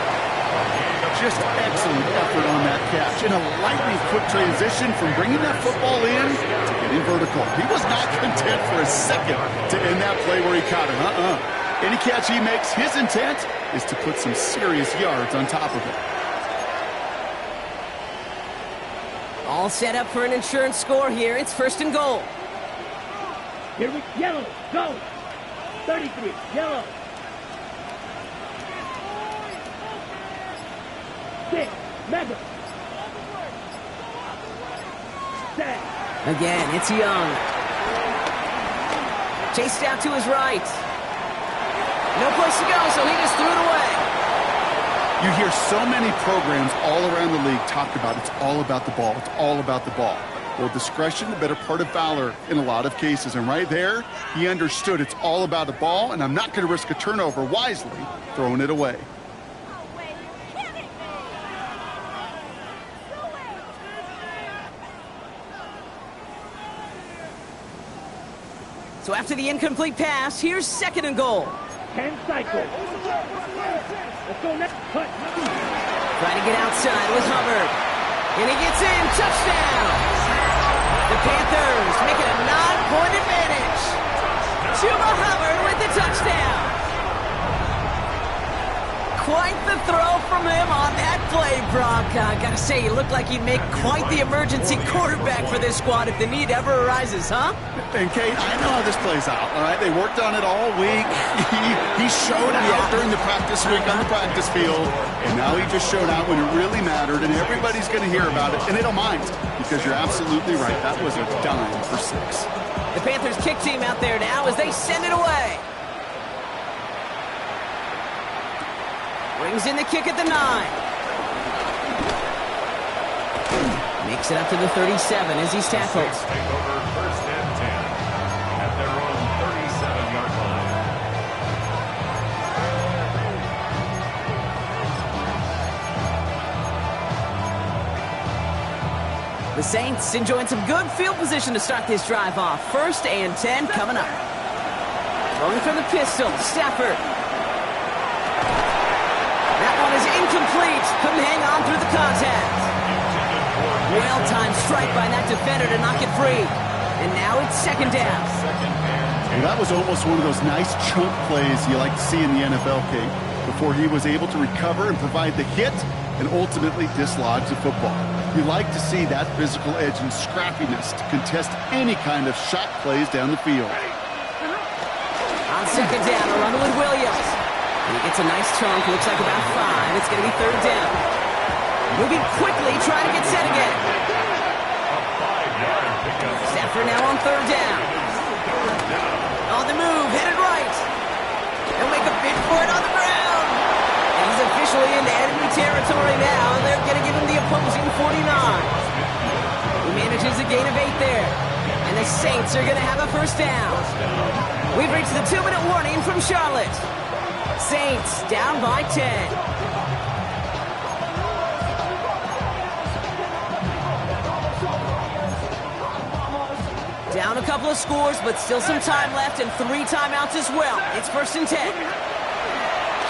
Speaker 4: Just excellent effort on that catch. In a lightning quick transition from bringing that football in to getting vertical. He was not content for a second to end that play where he caught him. Any catch he makes, his intent is to put some serious yards on top of it.
Speaker 1: All set up for an insurance score here. It's first and goal.
Speaker 3: Here we yellow. Go. 33. Yellow. 6. Mega. 7.
Speaker 1: Again, it's Young. Chased out to his right. No place to go, so he just threw it away.
Speaker 4: You hear so many programs all around the league talk about it's all about the ball. It's all about the ball. Well, discretion, the better part of valor in a lot of cases. And right there, he understood it's all about the ball, and I'm not going to risk a turnover wisely throwing it away.
Speaker 1: So after the incomplete pass, here's second and goal.
Speaker 3: 10 cycles. Let's go next. Cut.
Speaker 1: Trying to get outside with Hubbard. And he gets in. Touchdown. The Panthers make it a 9-point advantage. Chuba Hubbard with the touchdown. Quite the throw from him on that play, Brock. I gotta say, you look like you'd make quite the emergency quarterback for this squad if the need ever arises, huh?
Speaker 4: And Kate, I know how this plays out, all right? They worked on it all week. He showed out during the practice week on the practice field, and now he just showed out when it really mattered, and everybody's going to hear about it, and they don't mind, because you're absolutely right. That was a dime for 6.
Speaker 1: The Panthers kick team out there now as they send it away. Brings in the kick at the 9. Makes it up to the 37 as he's tackled.
Speaker 2: Take over first and 10 at their own 37-yard line.
Speaker 1: The Saints enjoying some good field position to start this drive off. First and 10 coming up. Throwing from the pistol, Stafford. That one is incomplete. Couldn't hang on through the contact. Well-timed strike by that defender to knock it free. And now it's second down.
Speaker 4: Well, that was almost one of those nice chunk plays you like to see in the NFL, Kate. Before he was able to recover and provide the hit, and ultimately dislodge the football. You like to see that physical edge and scrappiness to contest any kind of shot plays down the field.
Speaker 1: On second down, a run with Williams. He gets a nice chunk, looks like about 5. It's going to be third down. Moving quickly, trying to get set again. Stafford now on third down. On the move, headed right. They'll make a bid for it on the ground. And he's officially into enemy territory now, and they're going to give him the opposing 49. He manages a gain of 8 there. And the Saints are going to have a first down. We've reached the 2-minute warning from Charlotte. Saints down by 10. Down a couple of scores, but still some time left and 3 timeouts as well. It's first and 10.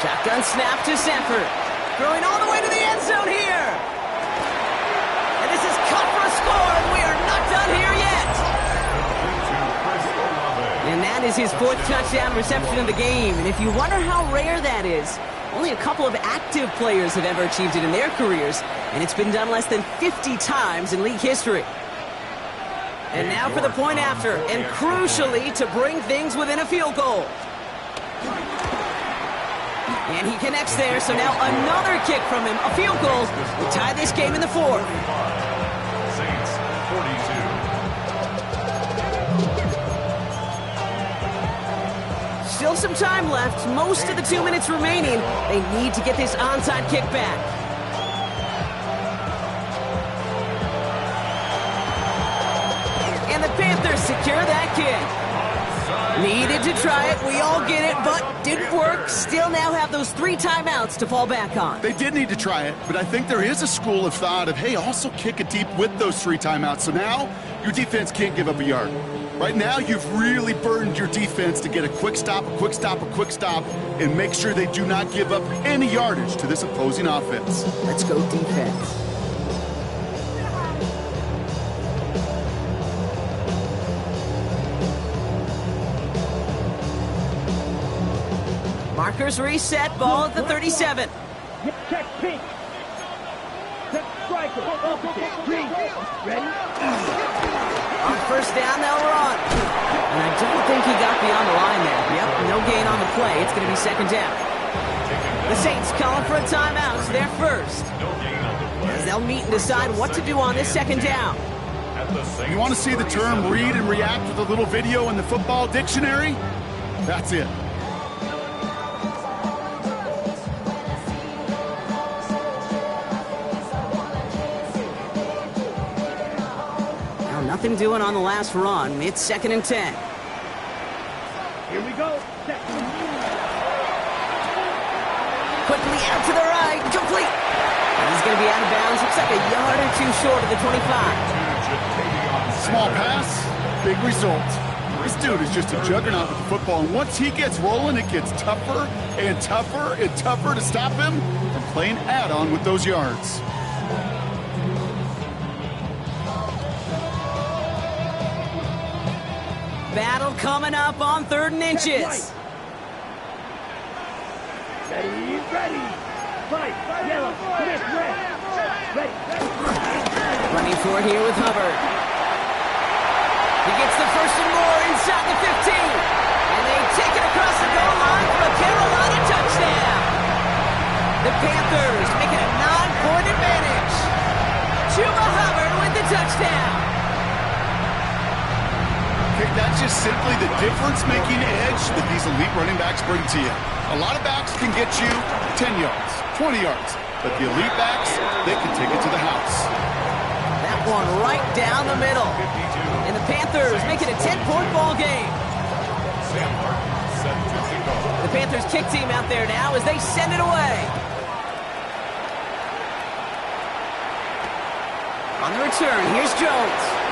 Speaker 1: Shotgun snap to Stafford. Throwing all the way to the end zone here. And this is cut for a score, and we are not done here yet. And that is his 4th touchdown reception of the game. And if you wonder how rare that is, only a couple of active players have ever achieved it in their careers, and it's been done less than 50 times in league history. And now for the point after, and crucially to bring things within a field goal. And he connects there, so now another kick from him, a field goal, will tie this game in the 4th.
Speaker 2: Saints 42.
Speaker 1: Still some time left, most of the 2 minutes remaining. They need to get this onside kick back. And the Panthers secure that kick. Needed to try it, we all get it, but didn't work. Still now have those 3 timeouts to fall back on.
Speaker 4: They did need to try it, but I think there is a school of thought of, hey, also kick it deep with those 3 timeouts. So now your defense can't give up a yard. Right now, you've really burdened your defense to get a quick stop, a quick stop, a quick stop, and make sure they do not give up any yardage to this opposing offense.
Speaker 1: Let's go defense. Markers reset, ball at the 37.
Speaker 3: Check pink. Set striker. Green. Ready?
Speaker 1: On first down, they'll run. And I don't think he got beyond the line there. Yep, no gain on the play. It's going to be second down. The Saints calling for a timeout. It's their first. As they'll meet and decide what to do on this second down.
Speaker 4: You want to see the term read and react with a little video in the football dictionary? That's it.
Speaker 1: Nothing doing on the last run. It's second and 10.
Speaker 3: Here we go.
Speaker 1: Quickly out to the right. Complete. And he's going to be out of bounds. Looks like a yard or 2 short of the 25.
Speaker 4: Small pass, big result. This dude is just a juggernaut with the football, and once he gets rolling, it gets tougher and tougher and tougher to stop him from playing add-on with those yards.
Speaker 1: Battle coming up on 3rd and inches.
Speaker 3: Ready, ready. Fight, yellow, red, red. Ready.
Speaker 1: Running for it here with Hubbard. He gets the first and more inside the 15. And they take it across the goal line for a Carolina touchdown. The Panthers make it a 9-point advantage. Chuba Hubbard with the touchdown.
Speaker 4: Okay, that's just simply the difference-making edge that these elite running backs bring to you. A lot of backs can get you 10 yards, 20 yards, but the elite backs, they can take it to the house.
Speaker 1: That one right down the middle. And the Panthers make it a 10-point ball game. The Panthers kick team out there now as they send it away. On the return, here's Jones.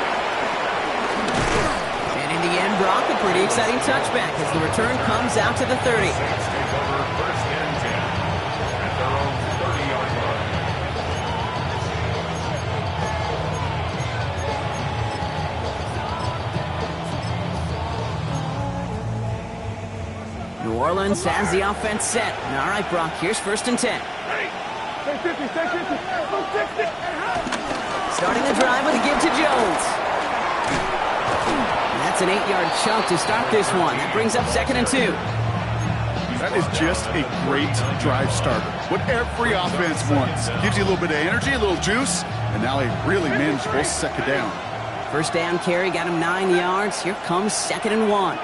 Speaker 1: In the end, Brock, a pretty exciting touchback as the return comes out to the 30. New Orleans has the offense set. And all right, Brock, here's first and 10. Starting the drive with a give to Jones. That's an 8-yard chunk to start this one. That brings up 2nd and 2.
Speaker 4: That is just a great drive starter. What every offense wants. Gives you a little bit of energy, a little juice, and now a really manageable 2nd down.
Speaker 1: First down carry got him 9 yards. Here comes 2nd and 1.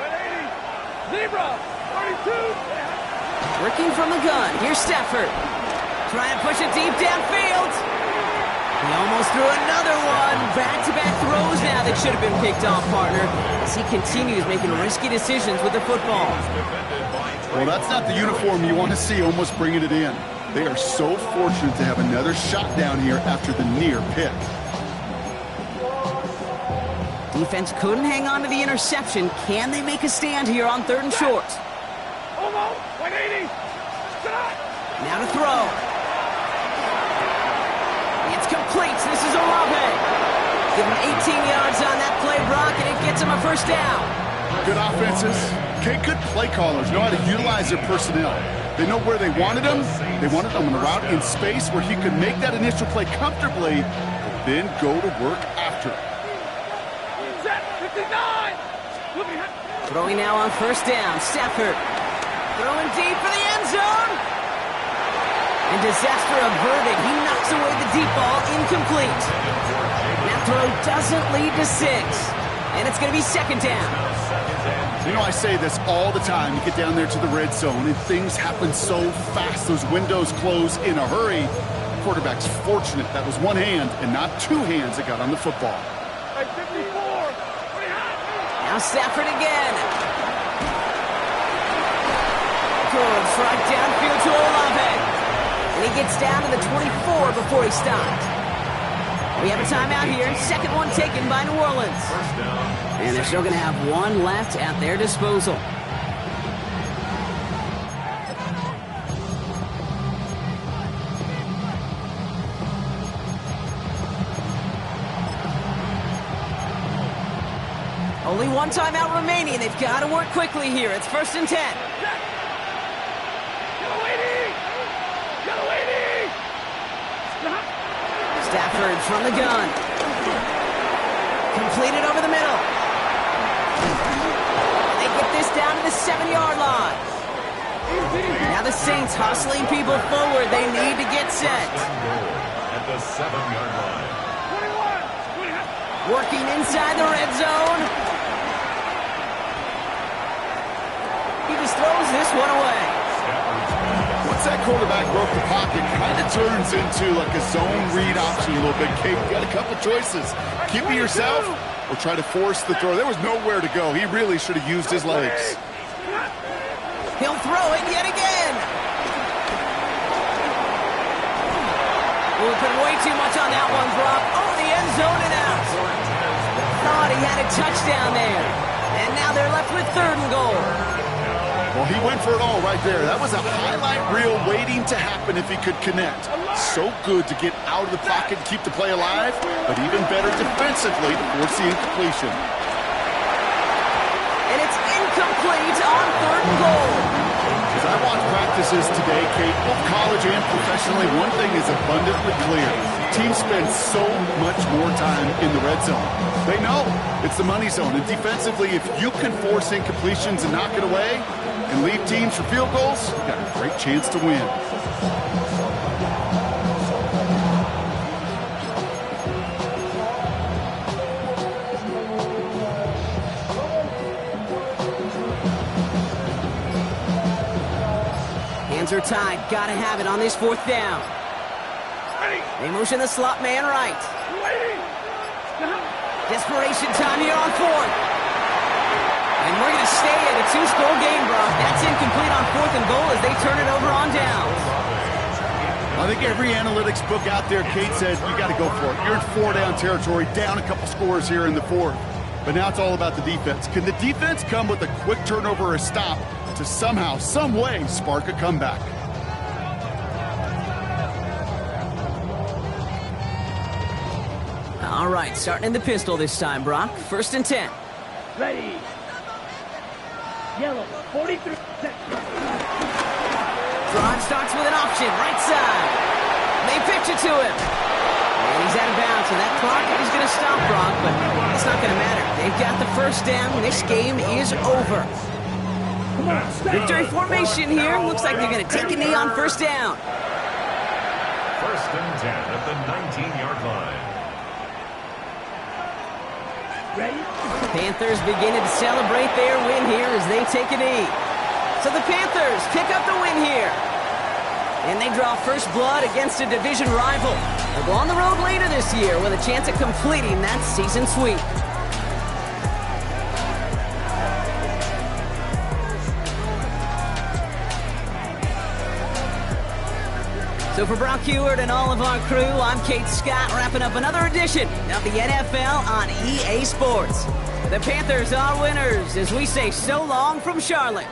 Speaker 3: Zebra, 32.
Speaker 1: Working from the gun. Here's Stafford. Trying to push it deep downfield. He almost threw another one. Back-to-back throws now that should have been picked off, partner, as he continues making risky decisions with the football.
Speaker 4: Well, that's not the uniform you want to see almost bringing it in. They are so fortunate to have another shot down here after the near pick.
Speaker 1: Defense couldn't hang on to the interception. Can they make a stand here on 3rd and short?
Speaker 3: Almost, 180.
Speaker 1: Now to throw. It's complete. This is Olave. Give him 18 yards on that play, Brock, and it gets him a 1st down.
Speaker 4: Good offenses. Okay, good play callers know how to utilize their personnel. They know where they wanted him. They wanted him on the route in space where he could make that initial play comfortably, but then go to work after.
Speaker 3: Set, 59.
Speaker 1: Throwing now on 1st down. Stafford. Throwing deep for the end zone. And disaster averted. He knocks away the deep ball, incomplete. That throw doesn't lead to 6. And it's going to be 2nd down.
Speaker 4: You know, I say this all the time. You get down there to the red zone, and things happen so fast. Those windows close in a hurry. The quarterback's fortunate that was one hand and not 2 hands that got on the football.
Speaker 3: 54.
Speaker 1: Now Stafford again. Good strike downfield to Olave. And he gets down to the 24 before he stopped. We have a timeout here. 2nd one taken by New Orleans. And they're still going to have 1 left at their disposal. Only 1 timeout remaining. They've got to work quickly here. It's 1st and 10. Stafford from the gun. Completed over the middle. They get this down to the 7-yard line. Now the Saints hustling people forward. They need to get set.
Speaker 2: At the 7-yard line.
Speaker 1: Working inside the red zone. He just throws this one away.
Speaker 4: Once that quarterback broke the pocket, kind of turns into like a zone read option a little bit. Kate, you got a couple choices. Keep it yourself or try to force the throw. There was nowhere to go. He really should have used his legs.
Speaker 1: He'll throw it yet again. We'll put way too much on that one, Brock. Oh, the end zone and out. Thought he had a touchdown there. And now they're left with 3rd and goal.
Speaker 4: Well, he went for it all right there. That was a highlight reel waiting to happen if he could connect. So good to get out of the pocket and keep the play alive, but even better defensively to force the incompletion.
Speaker 1: And it's incomplete on 3rd and goal.
Speaker 4: As I watch practices today, Kate, both college and professionally, one thing is abundantly clear. Teams spend so much more time in the red zone. They know it's the money zone. And defensively, if you can force incompletions and knock it away and leave teams for field goals, you got a great chance to win.
Speaker 1: Hands are tied. Gotta have it on this 4th down. They motion the slot man right. Desperation time here on 4th. And we're going to stay at a 2-score game, Brock. That's incomplete on 4th and goal as they turn it over on downs.
Speaker 4: I think every analytics book out there, Kate said, you got to go for it. You're in 4-down territory, down a couple scores here in the 4th. But now it's all about the defense. Can the defense come with a quick turnover or a stop to somehow, some way, spark a comeback?
Speaker 1: All right, starting in the pistol this time, Brock. 1st and 10.
Speaker 3: Ready. Yellow, 43.
Speaker 1: Fraud starts with an option, right side. They pitch it to him. And he's out of bounds, so that clock is going to stop, Brock, but it's not going to matter. They've got the first down. This game is over. Victory formation here. Looks like they're going to take a knee on first down.
Speaker 2: First and 10 at the 19-yard line.
Speaker 3: Ready?
Speaker 1: Panthers beginning to celebrate their win here as they take a knee. So the Panthers pick up the win here. And they draw first blood against a division rival. They'll go on the road later this year with a chance at completing that season sweep. So for Brock Heward and all of our crew, I'm Kate Scott, wrapping up another edition of the NFL on EA Sports. The Panthers are winners as we say so long from Charlotte.